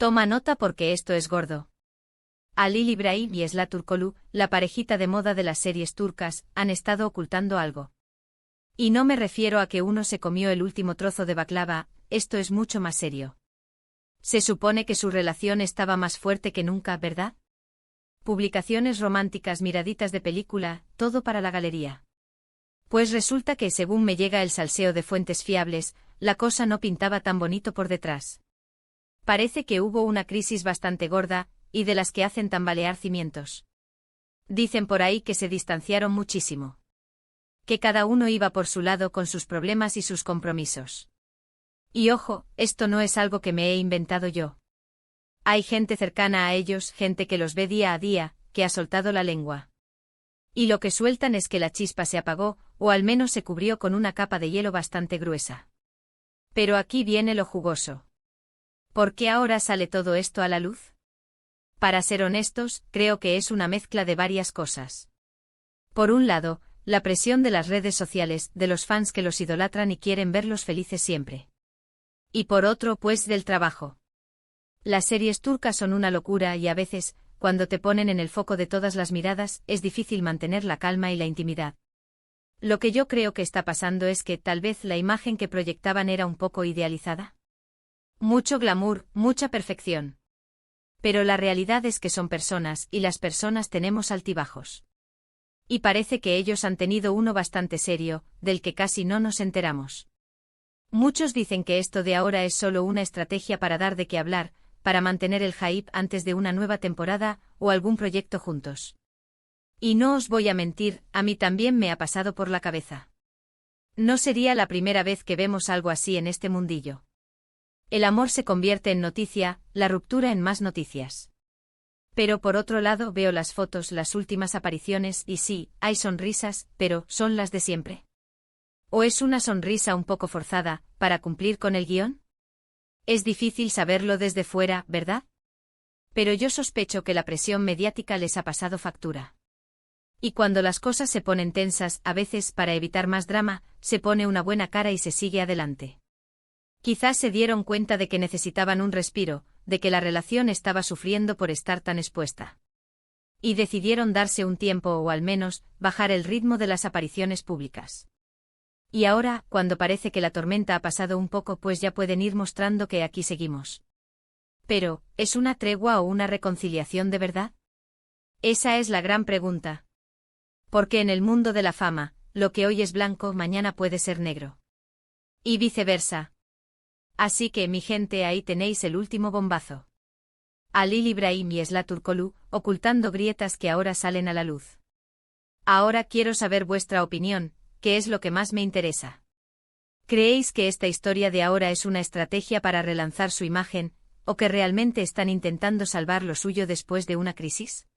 Toma nota porque esto es gordo. Halil İbrahim y Esla Turkoglu, la parejita de moda de las series turcas, han estado ocultando algo. Y no me refiero a que uno se comió el último trozo de baklava, esto es mucho más serio. Se supone que su relación estaba más fuerte que nunca, ¿verdad? Publicaciones románticas, miraditas de película, todo para la galería. Pues resulta que, según me llega el salseo de fuentes fiables, la cosa no pintaba tan bonito por detrás. Parece que hubo una crisis bastante gorda, y de las que hacen tambalear cimientos. Dicen por ahí que se distanciaron muchísimo. Que cada uno iba por su lado con sus problemas y sus compromisos. Y ojo, esto no es algo que me he inventado yo. Hay gente cercana a ellos, gente que los ve día a día, que ha soltado la lengua. Y lo que sueltan es que la chispa se apagó, o al menos se cubrió con una capa de hielo bastante gruesa. Pero aquí viene lo jugoso. ¿Por qué ahora sale todo esto a la luz? Para ser honestos, creo que es una mezcla de varias cosas. Por un lado, la presión de las redes sociales, de los fans que los idolatran y quieren verlos felices siempre. Y por otro, pues, del trabajo. Las series turcas son una locura y a veces, cuando te ponen en el foco de todas las miradas, es difícil mantener la calma y la intimidad. Lo que yo creo que está pasando es que tal vez la imagen que proyectaban era un poco idealizada. Mucho glamour, mucha perfección. Pero la realidad es que son personas y las personas tenemos altibajos. Y parece que ellos han tenido uno bastante serio, del que casi no nos enteramos. Muchos dicen que esto de ahora es solo una estrategia para dar de qué hablar, para mantener el hype antes de una nueva temporada o algún proyecto juntos. Y no os voy a mentir, a mí también me ha pasado por la cabeza. No sería la primera vez que vemos algo así en este mundillo. El amor se convierte en noticia, la ruptura en más noticias. Pero por otro lado veo las fotos, las últimas apariciones y sí, hay sonrisas, pero ¿son las de siempre? ¿O es una sonrisa un poco forzada, para cumplir con el guión? Es difícil saberlo desde fuera, ¿verdad? Pero yo sospecho que la presión mediática les ha pasado factura. Y cuando las cosas se ponen tensas, a veces, para evitar más drama, se pone una buena cara y se sigue adelante. Quizás se dieron cuenta de que necesitaban un respiro, de que la relación estaba sufriendo por estar tan expuesta. Y decidieron darse un tiempo o al menos, bajar el ritmo de las apariciones públicas. Y ahora, cuando parece que la tormenta ha pasado un poco, pues ya pueden ir mostrando que aquí seguimos. Pero, ¿es una tregua o una reconciliación de verdad? Esa es la gran pregunta. Porque en el mundo de la fama, lo que hoy es blanco mañana puede ser negro. Y viceversa. Así que, mi gente, ahí tenéis el último bombazo. Halil İbrahim y Esla Turkoglu, ocultando grietas que ahora salen a la luz. Ahora quiero saber vuestra opinión. ¿Qué es lo que más me interesa? ¿Creéis que esta historia de ahora es una estrategia para relanzar su imagen, o que realmente están intentando salvar lo suyo después de una crisis?